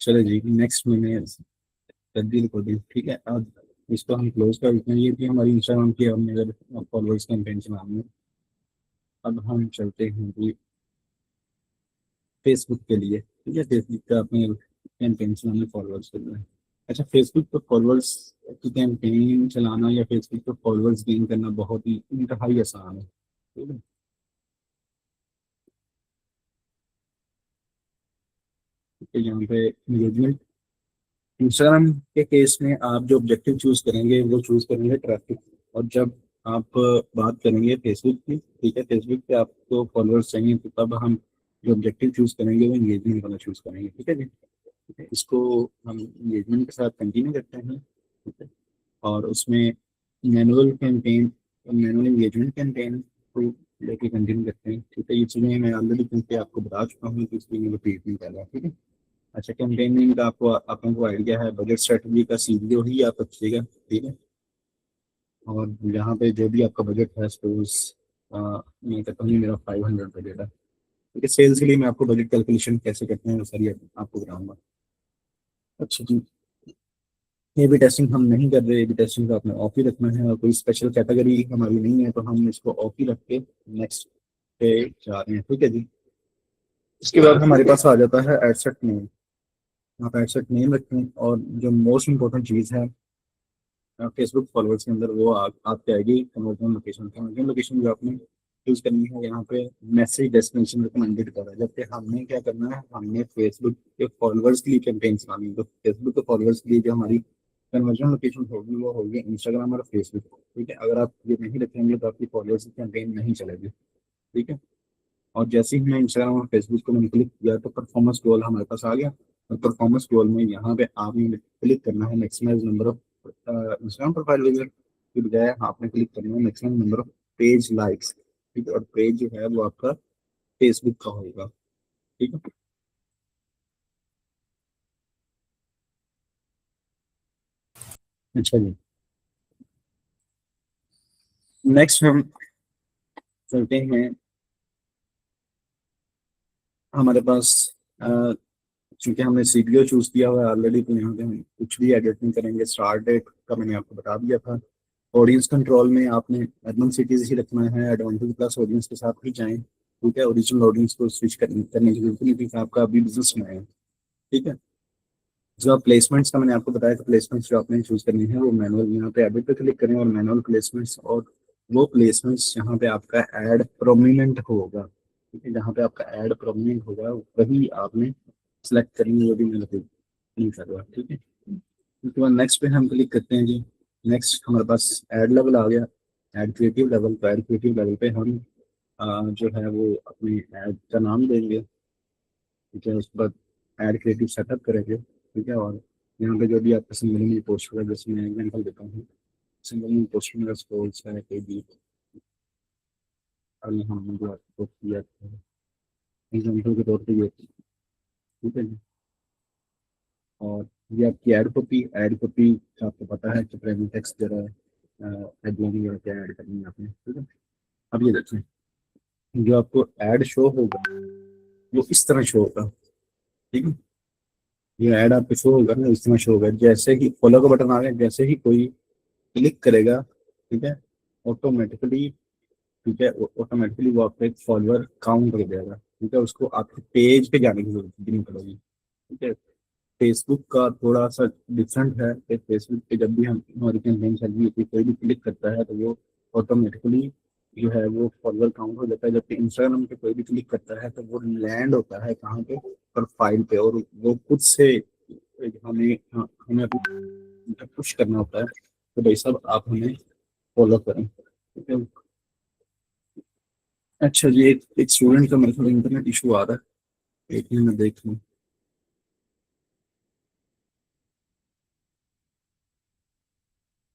चलो जी, नेक्स्ट मैंने कर दी रिकॉर्डिंग। ठीक है, अब इसको हम क्लोज कर देते हैं। ये थी हमारी इंस्टाग्राम की, हमने अगर फॉलोअर्स कैंपेन चलानी है। अब हम चलते हैं जी फेसबुक के लिए। ठीक है, फेसबुक पे अपने कैंपेन चलाना, फॉलोअर्स करना है। अच्छा, फेसबुक पर फॉलोअर्स की कैंपेन चलाना या फेसबुक पर फॉलोअर्स गेन करना बहुत ही इंतहाई आसान है। ठीक है, तो यहाँ पे एंगेजमेंट, इंस्टाग्राम के केस में आप जो ऑब्जेक्टिव चूज करेंगे वो चूज करेंगे ट्रैफिक। और जब आप बात करेंगे फेसबुक की, ठीक है, फेसबुक पे आपको फॉलोअर्स चाहिए, तो तब हम जो ऑब्जेक्टिव चूज करेंगे वो एंगेजमेंट वाला चूज करेंगे। ठीक है जी, ठीक है, इसको हम एंगेजमेंट के साथ कंटिन्यू करते हैं। ठीक है, और उसमें manual campaign, manual engagement campaign को लेके कंटिन्यू करते हैं। ठीक है, ये चीज़ें मैं ऑलरेडी क्योंकि आपको बता चुका हूँ, तो इसलिए मैं रिपीट नहीं कर रहा। ठीक है, अच्छा, कैंपेनिंग का आपको आपको आइडिया है, बजट स्ट्रेटजी का सीईओ ही आप रखिएगा। ठीक है, और यहाँ पे जो भी आपका बजट है, सपोज मैं कहता हूँ मेरा 500 बजट है। ठीक है, सेल्स के लिए मैं आपको बजट कैलकुलेशन कैसे करते हैं वो सारी आपको बताऊंगा। अच्छा जी, ए बी टेस्टिंग हम नहीं कर रहे, ए बी टेस्टिंग का आपने ऑफ ही रखना है, और कोई स्पेशल कैटेगरी हमारी नहीं है, तो हम इसको ऑफ ही रख के नेक्स्ट पे जा रहे हैं। ठीक है जी, इसके बाद हमारे पास आ जाता है एडसेट नेम। आप एडसेट नेम रखें, और जो मोस्ट इंपॉर्टेंट चीज़ है फेसबुक फॉलोअर्स के अंदर, वो आपके आएगी कन्वर्जन लोकेशन। कन्वर्जन लोकेशन जो आपने यूज करनी है यहाँ पे मैसेज डेस्टिनेशन रिकमेंडेड कर रहा है, जबकि हमने क्या करना है, हमने फेसबुक के फॉलोअर्स के लिए कैंपेन चलानी है। तो फेसबुक के फॉलोअर्स के लिए जो हमारी कन्वर्जन लोकेशन होगी वो होगी इंस्टाग्राम और फेसबुक। ठीक है, अगर आप ये नहीं रखेंगे तो आपकी फॉलोअर्स की कैंपेन नहीं चलेगी। ठीक है, और जैसे ही मैं इंस्टाग्राम और फेसबुक को मैंने क्लिक किया तो परफॉर्मेंस गोल हमारे पास आ गया। और परफॉर्मेंस गोल में यहाँ पे आपने क्लिक करना है maximize number of Instagram profile visit की बजाय आपने क्लिक करना है maximum number of page likes. ठीक है, और पेज जो है वो आपका फेसबुक का होगा। ठीक है, अच्छा जी, नेक्स्ट हम चलते हैं हमारे पास। अ, चूंकि हमने सीपीओ चूज किया हुआ है ऑलरेडी, तो यहाँ पे हम कुछ भी एडिट नहीं करेंगे। स्टार्ट डेट का मैंने आपको बता दिया था। ऑडियंस कंट्रोल में आपने अर्बन सिटीज ही रखना है, एडवांटेज प्लस ऑडियंस के साथ ही जाएं। ठीक है, ओरिजिनल ऑडियंस को स्विच करने की जरूरत नहीं थी, आपका अभी बिजनेस में है। ठीक है, जो आप प्लेसमेंट्स का मैंने आपको बताया था, प्लेसमेंट्स जो आपने चूज करनी है वो मैनुअल, यहाँ पे एडिट पे क्लिक करें और मैनुअल प्लेसमेंट्स, और वो प्लेसमेंट्स जहाँ पे आपका एड प्रोमिनेंट होगा। ठीक है, जहाँ पे आपका एड प्रोमिनेंट होगा वही आपने सेलेक्ट करनी है, वो भी मैंने नहीं कर रहा। ठीक है, उसके बाद नेक्स्ट पे हम क्लिक करते हैं जी। नेक्स्ट हमारे पास ऐड लेवल आ गया, ऐड क्रिएटिव लेवल। तो ऐड क्रिएटिव लेवल पे हम जो है वो अपनी ऐड का नाम देंगे। ठीक है, उसके बाद ऐड क्रिएटिव सेटअप करेंगे। ठीक है, और यहाँ पे जो भी आपका सिंगल पोस्ट होगा, जैसे मैं एग्जाम्पल देता हूँ, सिंगल पोस्ट मेरा स्पोर्ट्स है कोई भी, और हमने जो आपको किया था एग्जाम्पल के तौर पर ये। ठीक है जी, और ये आपकी ऐड कॉपी आपको पता है कि प्राइमरी टेक्स्ट जरा हेडलाइन वगैरह क्या ऐड करनी है आपने। ठीक है, अब ये देखें, जो आपको ऐड शो होगा वो इस तरह शो होगा। ठीक है, ये ऐड आपको शो होगा ना, इस तरह शो होगा। जैसे ही फॉलो का बटन आ गया, जैसे ही कोई क्लिक करेगा, ठीक है, ऑटोमेटिकली, ठीक है, ऑटोमेटिकली वो आपका एक फॉलोअर काउंट कर देगा। ठीक है, उसको आपके पेज पे जाने की जरूरत भी नहीं पड़ेगी। ठीक है, फेसबुक का थोड़ा सा डिफरेंट है कि फेसबुक पे जब भी हम हमारी कैंपेन चल रही होती है, कोई भी क्लिक करता है तो वो ऑटोमेटिकली जो है वो फॉलोअर काउंट हो जाता है। जबकि इंस्टाग्राम पे कोई भी क्लिक करता है तो वो लैंड होता है कहाँ पे, प्रोफाइल पे, और वो खुद से हमें हमें अपना पुश करना होता है तो भाई साहब आप हमें फॉलो करें। ठीक है, अच्छा जी, एक स्टूडेंट का मेरे थोड़ा इंटरनेट इशू आ रहा है, एक मिनट देख लूँ।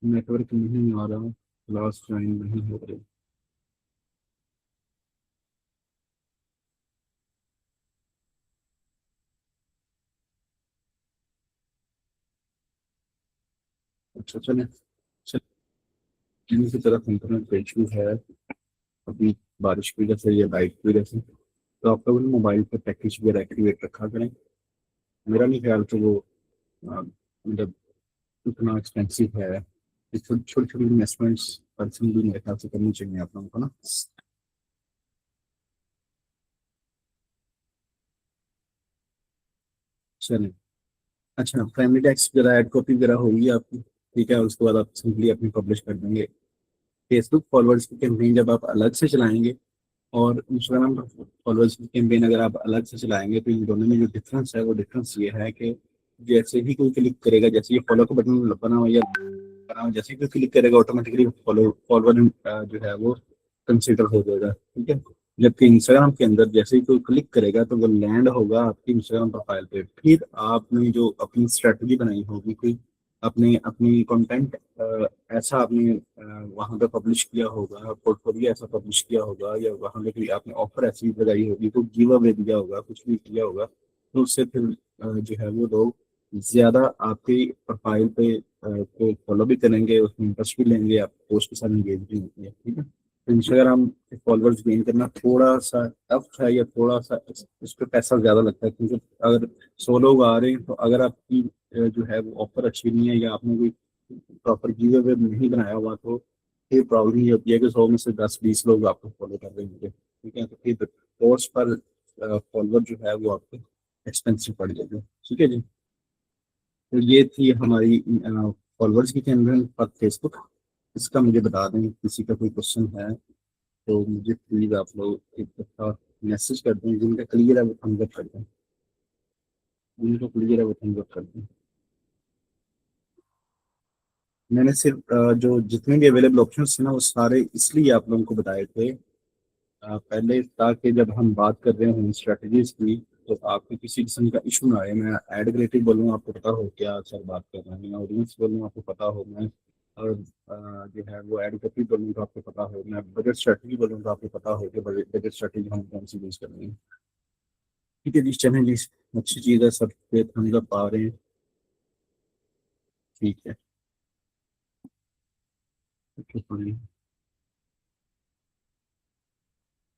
नेटवर्क नहीं आ रहा, क्लास ज्वाइन नहीं हो रही। अच्छा चले, चलिए की तरफ इंटरनेट पे इशू है अभी, बारिश की वजह से या लाइट की वजह से। तो आप लोगों ने मोबाइल पर पैकेज वगैरह एक्टिवेट रखा करें। मेरा नहीं ख्याल तो वो मतलब इतना एक्सपेंसिव है। छोटी छोटी छोटी इन्वेस्टमेंट्स पर्सनली मेरे ख्याल से करनी चाहिए आप लोगों को ना। चलिए। अच्छा, फैमिली टैक्स वगैरह एड कॉपी वगैरह होगी आपकी, ठीक है, उसके बाद आप सिंपली अपनी पब्लिश कर देंगे। फेसबुक फॉलोअर्स की कैंपेन जब आप अलग से चलाएंगे और इंस्टाग्राम पर फॉलोअर्स की कैंपेन अगर आप अलग से चलाएंगे, तो इन दोनों में जो डिफरेंस है वो डिफरेंस ये है कि जैसे ही कोई क्लिक करेगा, जैसे ये फॉलो का बटन बना हुआ या बना हुआ, जैसे ही कोई क्लिक करेगा ऑटोमेटिकली फॉलोअर जो है वो कंसिडर हो जाएगा, ठीक है। जबकि इंस्टाग्राम के अंदर जैसे ही कोई क्लिक करेगा तो वो लैंड होगा आपकी इंस्टाग्राम प्रोफाइल पे। फिर आपने जो अपनी स्ट्रेटजी बनाई होगी, कोई अपने अपनी कंटेंट ऐसा आपने वहाँ पे पब्लिश किया होगा, पोर्टफोलियो ऐसा पब्लिश किया होगा, या वहाँ पे कोई आपने ऑफर ऐसी लगाई होगी, तो गिव अवे दिया होगा, कुछ भी किया होगा, तो उससे फिर जो है वो लोग ज्यादा आपकी प्रोफाइल पे को फॉलो भी करेंगे, उसमें इंटरेस्ट भी लेंगे, आप पोस्ट के साथ इंगेज भी होंगे, ठीक है। तो इंस्टाग्राम फॉलोअर्स गेन करना थोड़ा सा टफ है, या थोड़ा सा इस पे पैसा ज्यादा लगता है, क्योंकि अगर 100 लोग आ रहे हैं तो अगर आपकी जो है वो ऑफर अच्छी नहीं है, या आपने कोई प्रॉपर गिव अवे नहीं बनाया हुआ, तो फिर प्रॉब्लम ये होती है कि 100 में से 10-20 लोग आपको फॉलो कर रहे होंगे, ठीक है, तो फिर पोस्ट पर फॉलोअर जो है वो आपको एक्सपेंसिव पड़ जाएगा, ठीक है जी। तो ये थी हमारी फॉलोअर्स की कैंपेन पर फेसबुक। इसका मुझे बता दें, किसी का कोई क्वेश्चन है तो मुझे प्लीज आप लोग एक दफा मैसेज कर दें, जिनका क्लियर है वो थम्स अप कर दें, जिनको क्लियर है वो थम्स अप कर दें। मैंने सिर्फ जो जितने भी अवेलेबल ऑप्शन थे ना वो सारे इसलिए आप लोगों को बताए थे पहले, ताकि जब हम बात कर रहे हों स्ट्रेटजीज की, तो आपको किसी किस्म का इशू ना आए। मैं एड क्रिएटिव बोलूँ आपको पता हो क्या सर बात कर रहे हैं, मैं ऑडियंस बोलूँ आपको पता हो, मैं और जो है वो एड क्रिएटिव बोलूँ तो आपको पता हो, मैं बजट स्ट्रेटजी बोलूँ तो आपको पता हो कि बजट स्ट्रेटजी हम कौन सी यूज कर रहे हैं, ठीक है जी। चलें जी, अच्छी चीज़ है, सब पे थम्स अप आ रहे हैं, ठीक है। Okay fine.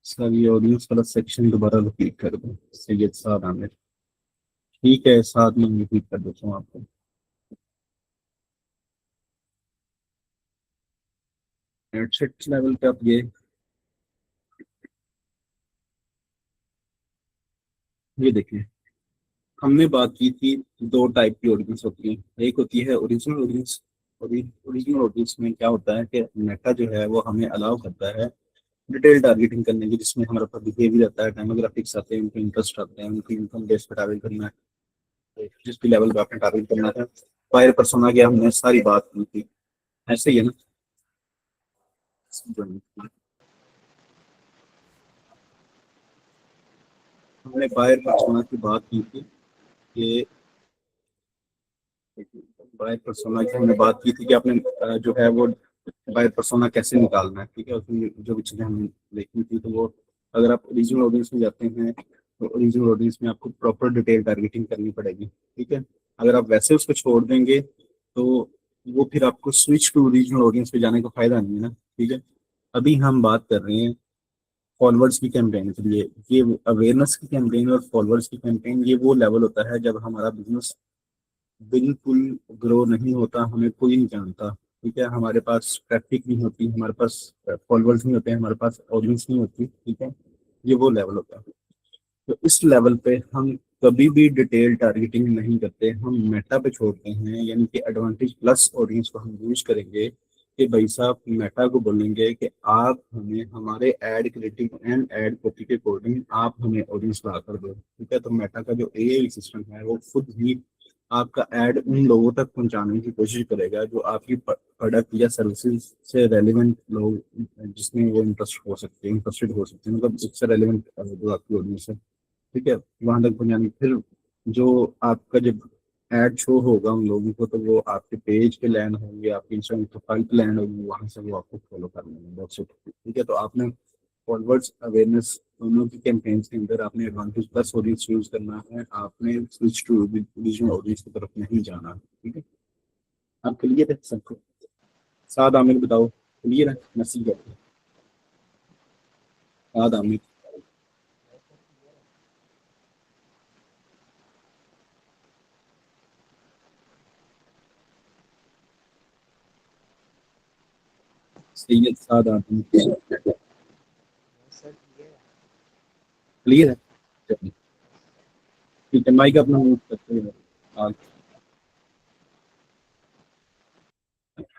सर ये ऑडियंस वाला सेक्शन दोबारा रिपीट कर दो, सैयद साहब आमिर, ठीक है, साथ में रिपीट कर देता हूँ आपको। एडसेट लेवल पे आप ये देखिए, हमने बात की थी दो टाइप की ऑडियंस होती है, एक होती है ओरिजिनल ऑडियंस। ओरिजिनल ऑडियंस में क्या होता है कि मेटा जो है वो हमें अलाउ करता है डिटेल टारगेटिंग करने की, जिसमें हमारे पास बिहेवियर आता है, डेमोग्राफिक्स आते हैं, उनके इंटरेस्ट आते हैं, उनकी इनकम बेस पर टारगेट करना है, जिस भी लेवल पे आपने टारगेट करना है। फायर पर्सोना की हमने सारी बात की थी, ऐसे ही है ना। हमने बायर पर्सोना की बात की थी कि बायर पर्सोना की हमने बात की थी कि आपने जो है वो बायर पर्सोना कैसे निकालना है, ठीक है, उसमें जो भी चीज़ें हमने देखी थी, तो वो अगर आप ओरिजिनल ऑडियंस में जाते हैं तो ओरिजिनल ऑडियंस में आपको प्रॉपर डिटेल टारगेटिंग करनी पड़ेगी, ठीक है। अगर आप वैसे उसको छोड़ देंगे तो वो फिर आपको स्विच टू ओरिजिनल ऑडियंस पे जाने का फायदा नहीं है ना, ठीक है। अभी हम बात कर रहे हैं फॉलोअर्स की कैंपेन के लिए। ये अवेयरनेस की कैंपेन और फॉलोअर्स की कैंपेन, ये वो लेवल होता है जब हमारा बिजनेस बिल्कुल ग्रो नहीं होता, हमें कोई नहीं जानता, ठीक है, हमारे पास ट्रैफिक नहीं होती, हमारे पास फॉलोअर्स नहीं होते, हमारे पास ऑडियंस नहीं होती, ठीक है। ये वो लेवल होता है। तो इस लेवल पे हम कभी भी डिटेल टारगेटिंग नहीं करते, हम मेटा पे छोड़ते हैं, यानी कि एडवांटेज प्लस ऑडियंस को हम यूज करेंगे कि भाई साहब मेटा को बोलेंगे कि आप हमें हमारे ad creative and ad copy के अकॉर्डिंग आप हमें ऑडियंस बढ़ा कर दो, ठीक है। तो मेटा का जो एआई सिस्टम है वो खुद ही आपका एड उन लोगों तक पहुंचाने की कोशिश करेगा जो आपकी प्रोडक्ट या सर्विसेज से रेलिवेंट लोग, जिसमें वो इंटरेस्टेड हो सकते हैं, मतलब उससे रेलिवेंट जो आपकी ऑडियंस है, ठीक है, वहां तक पहुंचाने। फिर जो आपका जब एड शो होगा उन लोगों को, तो वो आपके पेज पे लैंड होंगे, आपके इंस्टाग्राम प्रोफाइल पे लैंड होंगे, वहां से वो आपको फॉलो कर लेंगे, that's it, ठीक है। तो आपने फॉरवर्ड्स अवेयरनेस दोनों की कैंपेन्स के अंदर आपने एडवांटेज प्लस ऑडियंस यूज करना है, आपने स्विच टू ओरिजिनल ऑडियंस की तरफ नहीं जाना, ठीक है। आप क्लियर है सबको? साद आमिर बताओ, क्लियर है मैसेज कर? साद आमिर। सैयद सादा सर ये क्लियर है? चलिए, ठीक है, माइक अपना म्यूट करते हैं। हाँ,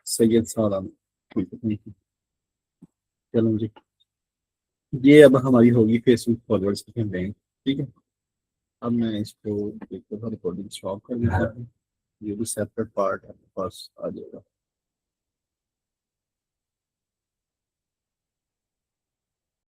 सैयद सादा, ठीक है, थैंक यू। चलो जी, ये अब हमारी होगी फेसबुक फॉलोअर्स की कैंपेन, ठीक है। अब मैं इसको एक दफा रिकॉर्डिंग स्टॉप कर देता हूँ, ये भी सेपरेट पार्ट है, बस आ जाएगा।